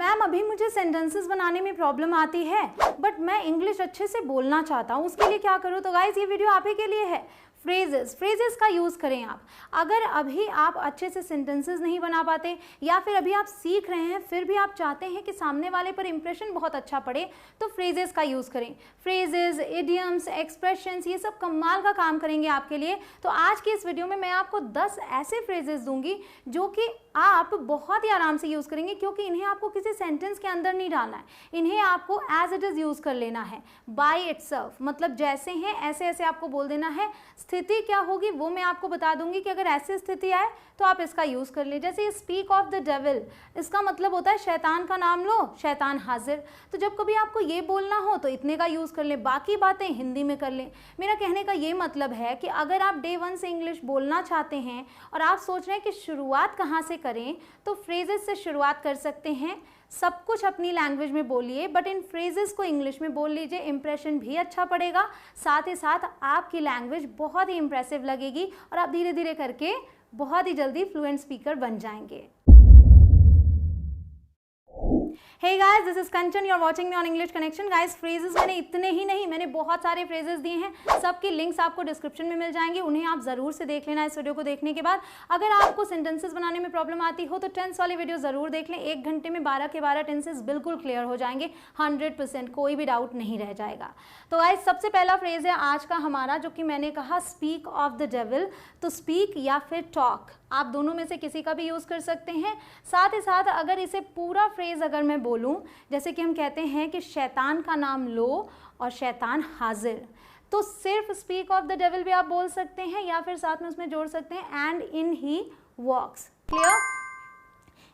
Ma'am अभी मुझे sentences बनाने में प्रॉब्लम आती है बट मैं इंग्लिश अच्छे से बोलना चाहता हूँ, उसके लिए क्या करूँ? तो गाइज ये वीडियो आप ही के लिए है। फ्रेजेस का यूज़ करें आप। अगर अभी आप अच्छे से सेंटेंसेस नहीं बना पाते या फिर अभी आप सीख रहे हैं फिर भी आप चाहते हैं कि सामने वाले पर इंप्रेशन बहुत अच्छा पड़े, तो फ्रेजेस का यूज़ करें। फ्रेजेस, इडियम्स, एक्सप्रेशंस, ये सब कमाल का काम करेंगे आपके लिए। तो आज की इस वीडियो में मैं आपको 10 ऐसे फ्रेजेस दूंगी जो कि आप बहुत ही आराम से यूज़ करेंगे, क्योंकि इन्हें आपको किसी सेंटेंस के अंदर नहीं डालना है, इन्हें आपको एज इट इज़ यूज़ कर लेना है बाय इटसेल्फ। मतलब जैसे हैं ऐसे ऐसे आपको बोल देना है। स्थिति क्या होगी वो मैं आपको बता दूंगी कि अगर ऐसी स्थिति आए तो आप इसका यूज़ कर लें। जैसे स्पीक ऑफ द डेविल, इसका मतलब होता है शैतान का नाम लो, शैतान हाजिर। तो जब कभी आपको ये बोलना हो तो इतने का यूज़ कर लें, बाकी बातें हिंदी में कर लें। मेरा कहने का ये मतलब है कि अगर आप डे 1 से इंग्लिश बोलना चाहते हैं और आप सोच रहे हैं कि शुरुआत कहाँ से करें, तो फ्रेजेस से शुरुआत कर सकते हैं। सब कुछ अपनी लैंग्वेज में बोलिए बट इन फ्रेजेस को इंग्लिश में बोल लीजिए, इंप्रेशन भी अच्छा पड़ेगा, साथ ही साथ आपकी लैंग्वेज बहुत ही इंप्रेसिव लगेगी और आप धीरे धीरे करके बहुत ही जल्दी फ्लुएंट स्पीकर बन जाएंगे। Hey guys, this is Kanchan. You're watching me on English Connection. Guys, phrases मैंने इतने ही नहीं, मैंने बहुत सारे phrases दिए हैं, सबकी लिंक्स आपको डिस्क्रिप्शन में मिल जाएंगे, उन्हें आप ज़रूर से देख लेना इस वीडियो को देखने के बाद। अगर आपको सेंटेंसेस बनाने में प्रॉब्लम आती हो तो टेंस वाली वीडियो ज़रूर देख लें। 1 घंटे में 12 के 12 टेंसेस बिल्कुल क्लियर हो जाएंगे, 100%, कोई भी डाउट नहीं रह जाएगा। तो गाइज सबसे पहला फ्रेज है आज का हमारा, जो कि मैंने कहा स्पीक ऑफ द डेविल। तो स्पीक या फिर टॉक, आप दोनों में से किसी का भी यूज़ कर सकते हैं। साथ ही साथ अगर इसे पूरा फ्रेज अगर मैं बोलूं, जैसे कि हम कहते हैं कि शैतान का नाम लो और शैतान हाजिर, तो सिर्फ स्पीक ऑफ द डेविल भी आप बोल सकते हैं या फिर साथ में उसमें जोड़ सकते हैं and in he walks. Clear?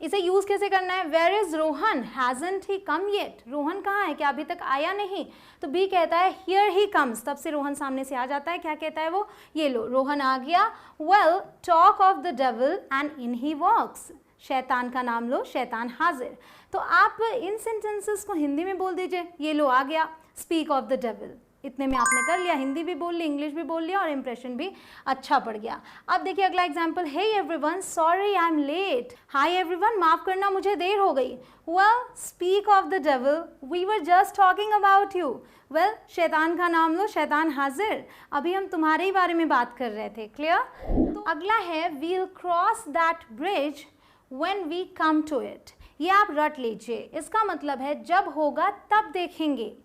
इसे यूज कैसे करना है? Where is Rohan, hasn't he come yet, Rohan कहाँ है, क्या अभी तक आया नहीं? तो बी कहता है हियर ही कम्स, तब से रोहन सामने से आ जाता है। क्या कहता है वो? ये लो रोहन आ गया। Well talk of the devil and in he walks, शैतान का नाम लो, शैतान हाजिर। तो आप इन सेंटेंसेस को हिंदी में बोल दीजिए। ये लो आ गया स्पीक ऑफ द डेविल, इतने में आपने कर लिया, हिंदी भी बोल ली, इंग्लिश भी बोल लिया और इंप्रेशन भी अच्छा पड़ गया। अब देखिए अगला example, hey everyone sorry I am late, hi everyone माफ करना मुझे देर हो गई। Well speak of the devil, we were just talking about you. Well शैतान का नाम लो, शैतान हाजिर, अभी हम तुम्हारे ही बारे में बात कर रहे थे। क्लियर? तो अगला है we'll cross that bridge when we come to it. ये आप रट लीजिए, इसका मतलब है जब होगा तब देखेंगे।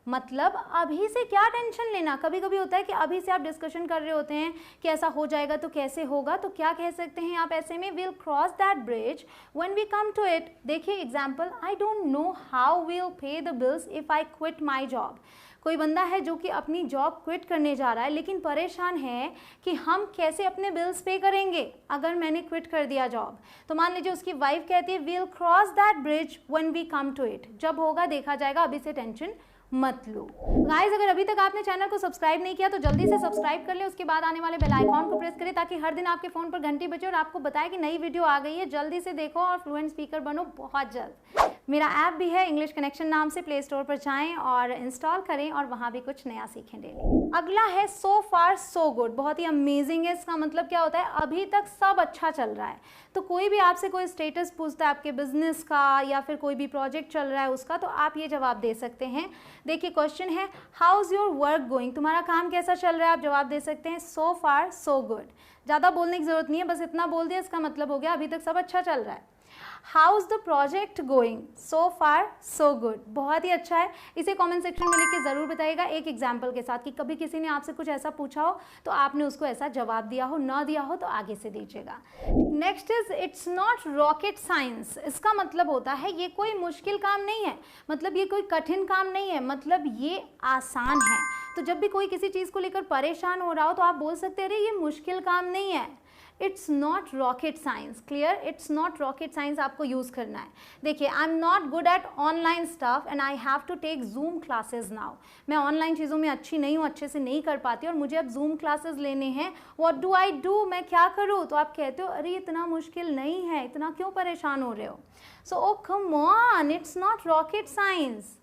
मतलब अभी से क्या टेंशन लेना। कभी कभी होता है कि अभी से आप डिस्कशन कर रहे होते हैं कि ऐसा हो जाएगा तो कैसे होगा, तो क्या कह सकते हैं आप ऐसे में? Will cross that bridge when we come to it. देखिए example, I don't know how will pay the bills if I quit my job. कोई बंदा है जो कि अपनी जॉब क्विट करने जा रहा है लेकिन परेशान है कि हम कैसे अपने बिल्स पे करेंगे अगर मैंने क्विट कर दिया जॉब। तो मान लीजिए उसकी वाइफ कहती है will cross that bridge when we come to it, जब होगा देखा जाएगा, अभी से टेंशन मत लो। गाइस अगर अभी तक आपने चैनल को सब्सक्राइब नहीं किया तो जल्दी से सब्सक्राइब कर ले, उसके बाद आने वाले बेल आइकॉन को प्रेस करें ताकि हर दिन आपके फोन पर घंटी बजे और आपको बताए कि नई वीडियो आ गई है। जल्दी से देखो और फ्लुएंट स्पीकर बनो बहुत जल्द। मेरा ऐप भी है इंग्लिश कनेक्शन नाम से, प्ले स्टोर पर जाएं और इंस्टॉल करें और वहाँ भी कुछ नया सीखें डेली। अगला है सो फार सो गुड, बहुत ही अमेजिंग है। इसका मतलब क्या होता है? अभी तक सब अच्छा चल रहा है। तो कोई भी आपसे कोई स्टेटस पूछता है आपके बिजनेस का या फिर कोई भी प्रोजेक्ट चल रहा है उसका, तो आप ये जवाब दे सकते हैं। देखिए क्वेश्चन है how is your work going, तुम्हारा काम कैसा चल रहा है, आप जवाब दे सकते हैं सो फार सो गुड। ज़्यादा बोलने की जरूरत नहीं है, बस इतना बोल दिया, इसका मतलब हो गया अभी तक सब अच्छा चल रहा है। How is the project going, so far so good, बहुत ही अच्छा है। इसे कमेंट सेक्शन में लिख के ज़रूर बताइएगा एक एग्जाम्पल के साथ कि कभी किसी ने आपसे कुछ ऐसा पूछा हो तो आपने उसको ऐसा जवाब दिया हो, ना दिया हो तो आगे से दीजिएगा। Next is it's not rocket science, इसका मतलब होता है ये कोई मुश्किल काम नहीं है, मतलब ये कोई कठिन काम नहीं है, मतलब ये आसान है। तो जब भी कोई किसी चीज़ को लेकर परेशान हो रहा हो तो आप बोल सकते हैं अरे ये मुश्किल काम नहीं है, it's not rocket science. Clear? It's not rocket science आपको यूज़ करना है। देखिए I am not good at online stuff and I have to take Zoom classes now. मैं ऑनलाइन चीज़ों में अच्छी नहीं हूँ, अच्छे से नहीं कर पाती और मुझे अब जूम क्लासेज लेने हैं। व्हाट डू आई डू, मैं क्या करूँ? तो आप कहते हो अरे इतना मुश्किल नहीं है, इतना क्यों परेशान हो रहे हो? So oh come on, it's not rocket science.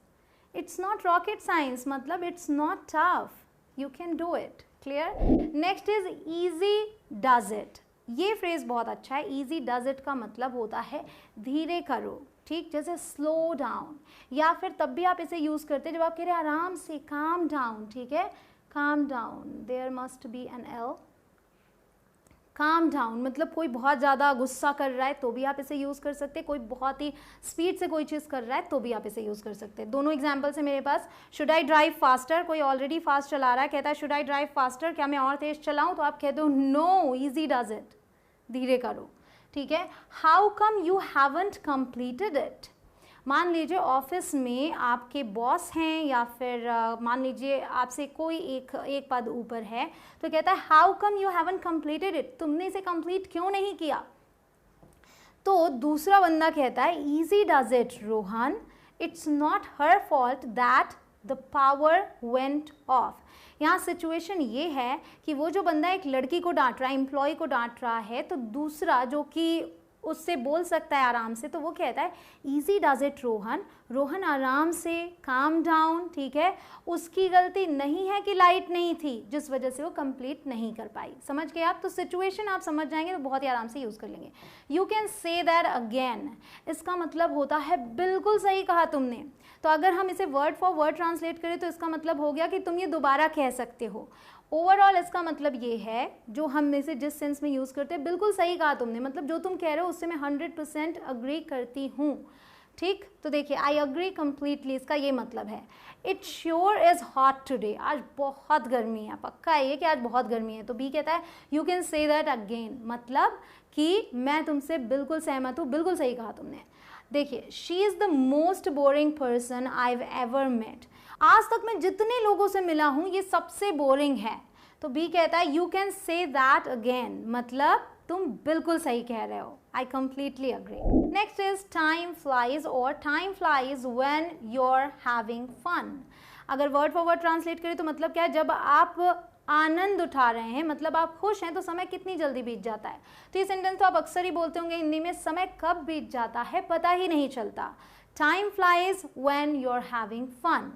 It's not rocket science मतलब it's not tough, you can do it. Clear? Next is easy does it. ये फ्रेज बहुत अच्छा है। ईजी डज इट का मतलब होता है धीरे करो, ठीक, जैसे स्लो डाउन, या फिर तब भी आप इसे यूज़ करते हैं जब आप कह रहे हैं आराम से, काम डाउन, ठीक है, calm down, there must be an L, calm down मतलब कोई बहुत ज़्यादा गुस्सा कर रहा है तो भी आप इसे यूज़ कर सकते हैं, कोई बहुत ही स्पीड से कोई चीज़ कर रहा है तो भी आप इसे यूज़ कर सकते हैं। दोनों एग्जाम्पल्स है मेरे पास। शुड आई ड्राइव फास्टर, कोई ऑलरेडी फास्ट चला रहा है, कहता है शुड आई ड्राइव फास्टर, क्या मैं और तेज़ चलाऊँ, तो आप कहते हो नो, ईजी डज इट, धीरे करो, ठीक है। How come you haven't completed it, मान लीजिए ऑफिस में आपके बॉस हैं या फिर मान लीजिए आपसे कोई एक पद ऊपर है, तो कहता है how come you haven't completed it, तुमने इसे कंप्लीट क्यों नहीं किया। तो दूसरा बंदा कहता है easy does it Rohan, it's not her fault that the power went of. यहाँ सिचुएशन ये है कि वो जो बंदा एक लड़की को डांट रहा है, एम्प्लॉय को डांट रहा है, तो दूसरा जो कि उससे बोल सकता है आराम से, तो वो कहता है easy does it Rohan, Rohan आराम से, काम डाउन, ठीक है, उसकी गलती नहीं है कि लाइट नहीं थी जिस वजह से वो कंप्लीट नहीं कर पाई। समझ गए आप। तो सिचुएशन आप समझ जाएंगे तो बहुत ही आराम से यूज़ कर लेंगे। You can say that again, इसका मतलब होता है बिल्कुल सही कहा तुमने। तो अगर हम इसे वर्ड फॉर वर्ड ट्रांसलेट करें तो इसका मतलब हो गया कि तुम ये दोबारा कह सकते हो। ओवरऑल इसका मतलब ये है, जो हम में से जिस सेंस में यूज़ करते हैं, बिल्कुल सही कहा तुमने, मतलब जो तुम कह रहे हो उससे मैं 100% अग्री करती हूँ, ठीक। तो देखिए आई अग्री कम्प्लीटली, इसका ये मतलब है it sure is hot today, आज बहुत गर्मी है, पक्का है ये कि आज बहुत गर्मी है। तो बी कहता है you can say that again, मतलब कि मैं तुमसे बिल्कुल सहमत हूँ, बिल्कुल सही कहा तुमने। देखिए she is the most boring person I have ever met, आज तक मैं जितने लोगों से मिला हूँ ये सबसे बोरिंग है। तो बी कहता है you can say that again, मतलब तुम बिल्कुल सही कह रहे हो, I completely agree. Next is time flies, और time flies when you are having fun. अगर वर्ड फॉर वर्ड ट्रांसलेट करें तो मतलब क्या है, जब आप आनंद उठा रहे हैं, मतलब आप खुश हैं, तो समय कितनी जल्दी बीत जाता है। तो ये सेंटेंस तो आप अक्सर ही बोलते होंगे हिंदी में, समय कब बीत जाता है पता ही नहीं चलता। Time flies when you are having fun.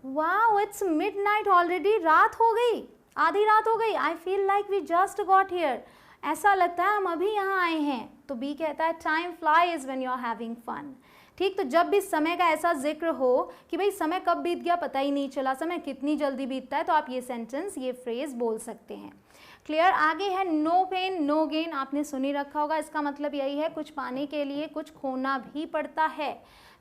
Wow it's midnight already, रात हो गई, आधी रात हो गई। I feel like we just got here, ऐसा लगता है हम अभी यहाँ आए हैं। तो बी कहता है time flies when you are having fun, ठीक। तो जब भी समय का ऐसा जिक्र हो कि भाई समय कब बीत गया पता ही नहीं चला, समय कितनी जल्दी बीतता है, तो आप ये सेंटेंस, ये फ्रेज बोल सकते हैं। क्लियर। आगे है नो पेन नो गेन, आपने सुनी रखा होगा, इसका मतलब यही है कुछ पाने के लिए कुछ खोना भी पड़ता है।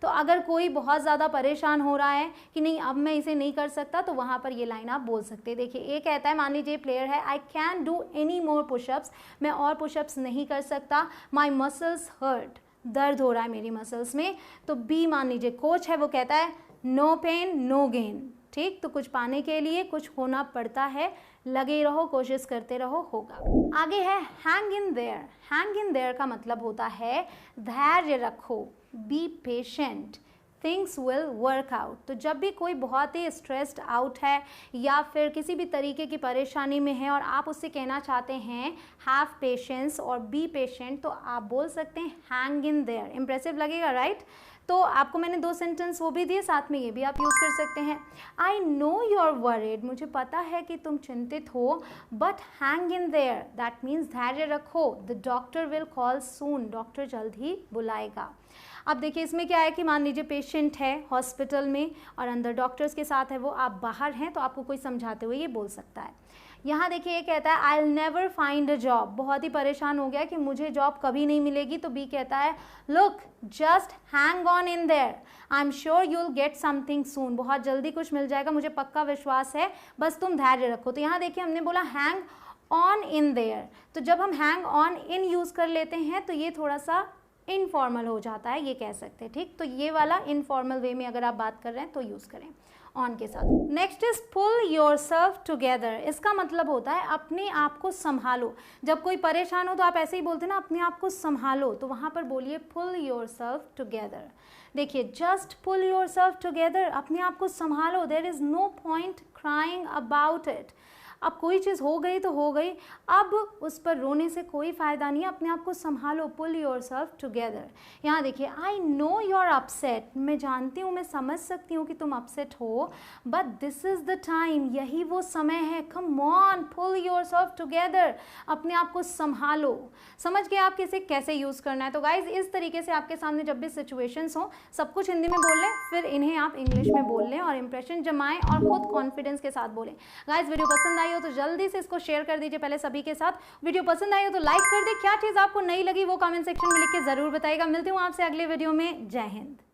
तो अगर कोई बहुत ज़्यादा परेशान हो रहा है कि नहीं अब मैं इसे नहीं कर सकता, तो वहाँ पर ये लाइन आप बोल सकते हैं। देखिए ए कहता है, मान लीजिए प्लेयर है, I can do any more pushups, मैं और पुशअप्स नहीं कर सकता, माई मसल्स हर्ट, दर्द हो रहा है मेरी मसल्स में। तो बी मान लीजिए कोच है, वो कहता है नो पेन नो गेन, ठीक। तो कुछ पाने के लिए कुछ होना पड़ता है, लगे रहो, कोशिश करते रहो, होगा। आगे है hang in there. Hang in there का मतलब होता है धैर्य रखो, be patient, things will work out. तो जब भी कोई बहुत ही स्ट्रेस्ड आउट है या फिर किसी भी तरीके की परेशानी में है और आप उससे कहना चाहते हैं हैव पेशेंस और बी पेशेंट, तो आप बोल सकते हैं हैंग इन देयर। इम्प्रेसिव लगेगा, राइट। तो आपको मैंने 2 सेंटेंस वो भी दिए, साथ में ये भी आप यूज़ कर सकते हैं। I know you are worried, मुझे पता है कि तुम चिंतित हो, but hang in there that means धैर्य रखो, the doctor will call soon, doctor जल्द ही बुलाएगा। अब देखिए इसमें क्या है कि मान लीजिए पेशेंट है हॉस्पिटल में और अंदर डॉक्टर्स के साथ है वो, आप बाहर हैं, तो आपको कोई समझाते हुए ये बोल सकता है। यहाँ देखिए ये कहता है I will never find a job, बहुत ही परेशान हो गया कि मुझे जॉब कभी नहीं मिलेगी। तो बी कहता है look just hang on in there, I am sure you will get something soon, बहुत जल्दी कुछ मिल जाएगा, मुझे पक्का विश्वास है, बस तुम धैर्य रखो। तो यहाँ देखिए हमने बोला हैंग ऑन इन देयर, तो जब हम हैंग ऑन इन यूज़ कर लेते हैं तो ये थोड़ा सा इनफॉर्मल हो जाता है, ये कह सकते हैं, ठीक। तो ये वाला इनफॉर्मल वे में अगर आप बात कर रहे हैं तो यूज़ करें ऑन के साथ। Next is pull yourself together, इसका मतलब होता है अपने आप को संभालो। जब कोई परेशान हो तो आप ऐसे ही बोलते हैं ना, अपने आप को संभालो, तो वहाँ पर बोलिए पुल योरसेल्फ टुगेदर। देखिए जस्ट पुल योरसेल्फ टुगेदर, अपने आप को संभालो, there is no point crying about it. अब कोई चीज़ हो गई तो हो गई, अब उस पर रोने से कोई फ़ायदा नहीं है, अपने आप को संभालो, पुल योर सेल्फ टुगेदर। यहाँ देखिए, I know you are upset, मैं जानती हूँ, मैं समझ सकती हूँ कि तुम अपसेट हो, but this is the time, यही वो समय है, come on pull yourself together, अपने आप को संभालो। समझ गए आप किसे कैसे यूज़ करना है। तो गाइज इस तरीके से आपके सामने जब भी सिचुएशंस हो, सब कुछ हिंदी में बोल लें, फिर इन्हें आप इंग्लिश में बोल लें और इंप्रेशन जमाएं और खुद कॉन्फिडेंस के साथ बोलें। गाइज वीडियो पसंद आई हो तो जल्दी से इसको शेयर कर दीजिए पहले सभी के साथ। वीडियो पसंद आई हो तो लाइक कर दे। क्या चीज़ आपको नहीं लगी वो कमेंट सेक्शन में लिख के ज़रूर बताइएगा। मिलती हूँ आपसे अगले वीडियो में। जय हिंद।